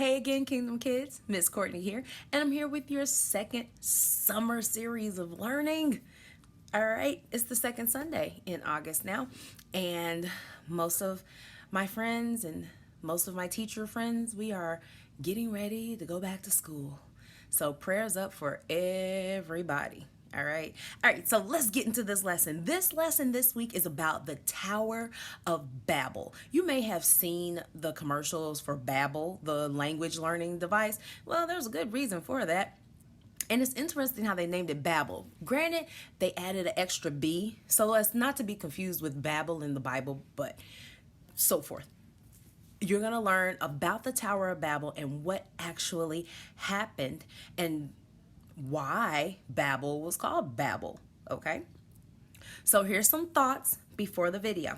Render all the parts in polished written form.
Hey again, Kingdom Kids. Miss Courtney here, and I'm here with your second summer series of learning. All right, it's the second Sunday in August now, and most of my friends and most of my teacher friends, we are getting ready to go back to school. So prayers up for everybody. All right. All right. So let's get into this lesson. This lesson this week is about the Tower of Babel. You may have seen the commercials for Babbel, the language learning device. Well, there's a good reason for that. And it's interesting how they named it Babel. Granted, they added an extra B, so as not to be confused with Babel in the Bible, but so forth. You're going to learn about the Tower of Babel and what actually happened and why Babel was called Babel, okay? So here's some thoughts before the video.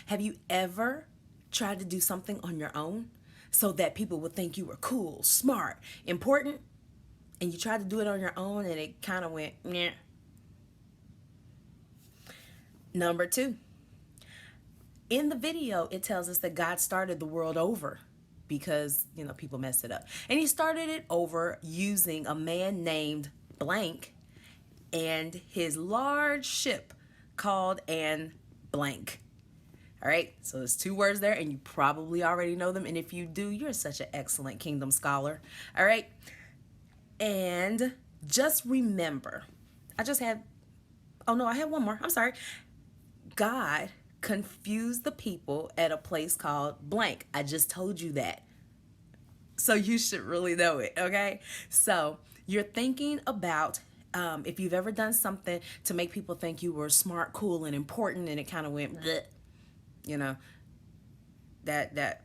Have you ever tried to do something on your own so that people would think you were cool, smart, important, and you tried to do it on your own and it kind of went, meh? Number 2, in the video, it tells us that God started the world over because, people messed it up. And he started it over using a man named blank and his large ship called an blank. All right, so there's 2 words there, and you probably already know them. And if you do, you're such an excellent kingdom scholar. All right, and just remember, I had one more. I'm sorry. God confused the people at a place called blank. I just told you that. So you should really know it, okay? So you're thinking about if you've ever done something to make people think you were smart, cool, and important, and it kind of went, bleh, that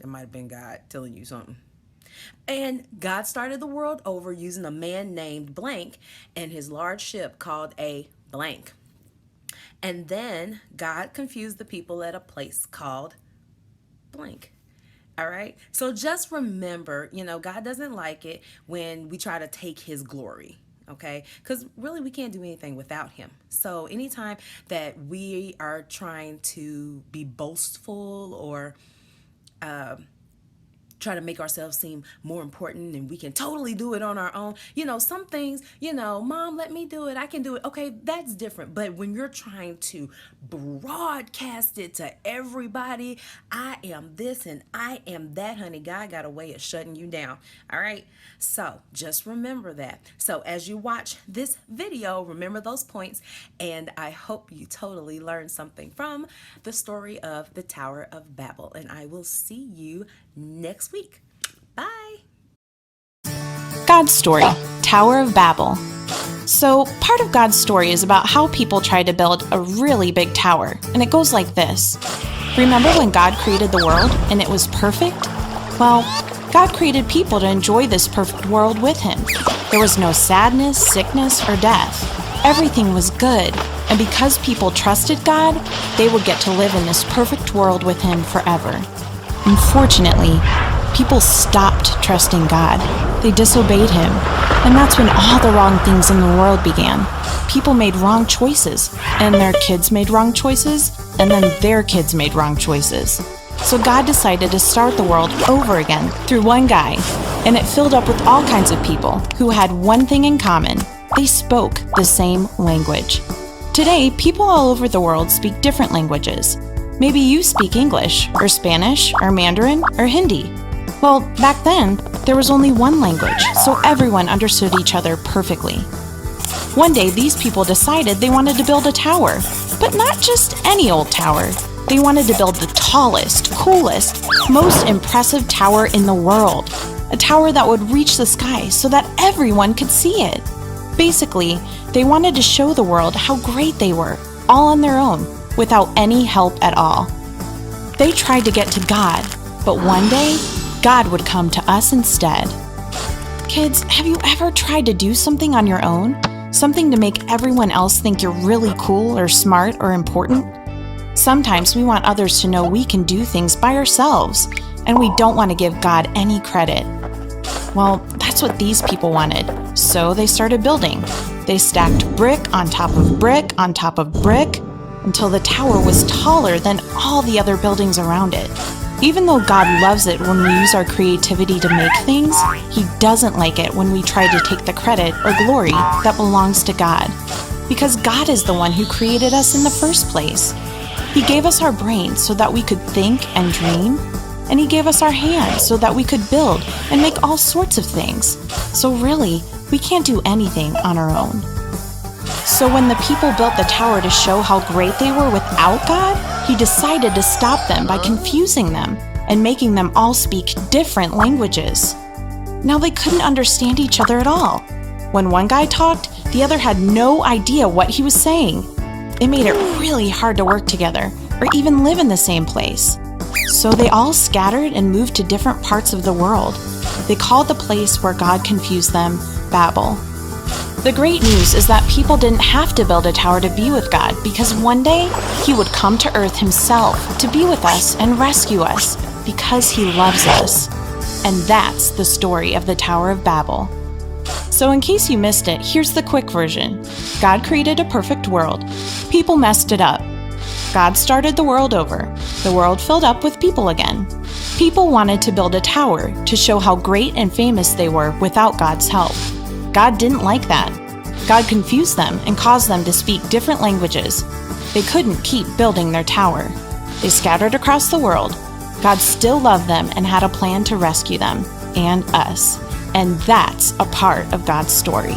might have been God telling you something. And God started the world over using a man named blank and his large ship called a blank. And then God confused the people at a place called blank. All right. So just remember, God doesn't like it when we try to take his glory. Okay. Because really we can't do anything without him. So anytime that we are trying to be boastful or try to make ourselves seem more important and we can totally do it on our own. Some things, Mom, let me do it. I can do it. Okay, that's different. But when you're trying to broadcast it to everybody, I am this and I am that, honey, God got a way of shutting you down. All right. So just remember that. So as you watch this video, remember those points. And I hope you totally learned something from the story of the Tower of Babel. And I will see you next week. Bye. God's story, Tower of Babel. So, part of God's story is about how people tried to build a really big tower, and it goes like this. Remember when God created the world and it was perfect? Well, God created people to enjoy this perfect world with him. There was no sadness, sickness, or death. Everything was good, and because people trusted God, they would get to live in this perfect world with him forever. Unfortunately, people stopped trusting God. They disobeyed him. And that's when all the wrong things in the world began. People made wrong choices, and their kids made wrong choices, and then their kids made wrong choices. So God decided to start the world over again through one guy, and it filled up with all kinds of people who had one thing in common. They spoke the same language. Today, people all over the world speak different languages. Maybe you speak English, or Spanish, or Mandarin, or Hindi. Well, back then, there was only one language, so everyone understood each other perfectly. One day, these people decided they wanted to build a tower, but not just any old tower. They wanted to build the tallest, coolest, most impressive tower in the world. A tower that would reach the sky so that everyone could see it. Basically, they wanted to show the world how great they were, all on their own, without any help at all. They tried to get to God, but one day, God would come to us instead. Kids, have you ever tried to do something on your own? Something to make everyone else think you're really cool or smart or important? Sometimes we want others to know we can do things by ourselves, and we don't want to give God any credit. Well, that's what these people wanted, so they started building. They stacked brick on top of brick on top of brick until the tower was taller than all the other buildings around it. Even though God loves it when we use our creativity to make things, He doesn't like it when we try to take the credit or glory that belongs to God. Because God is the one who created us in the first place. He gave us our brains so that we could think and dream, and He gave us our hands so that we could build and make all sorts of things. So really, we can't do anything on our own. So when the people built the tower to show how great they were without God, He decided to stop them by confusing them and making them all speak different languages. Now they couldn't understand each other at all. When one guy talked, the other had no idea what he was saying. It made it really hard to work together or even live in the same place. So they all scattered and moved to different parts of the world. They called the place where God confused them Babel. The great news is that people didn't have to build a tower to be with God, because one day He would come to earth Himself to be with us and rescue us because He loves us. And that's the story of the Tower of Babel. So in case you missed it, here's the quick version. God created a perfect world. People messed it up. God started the world over. The world filled up with people again. People wanted to build a tower to show how great and famous they were without God's help. God didn't like that. God confused them and caused them to speak different languages. They couldn't keep building their tower. They scattered across the world. God still loved them and had a plan to rescue them and us. And that's a part of God's story.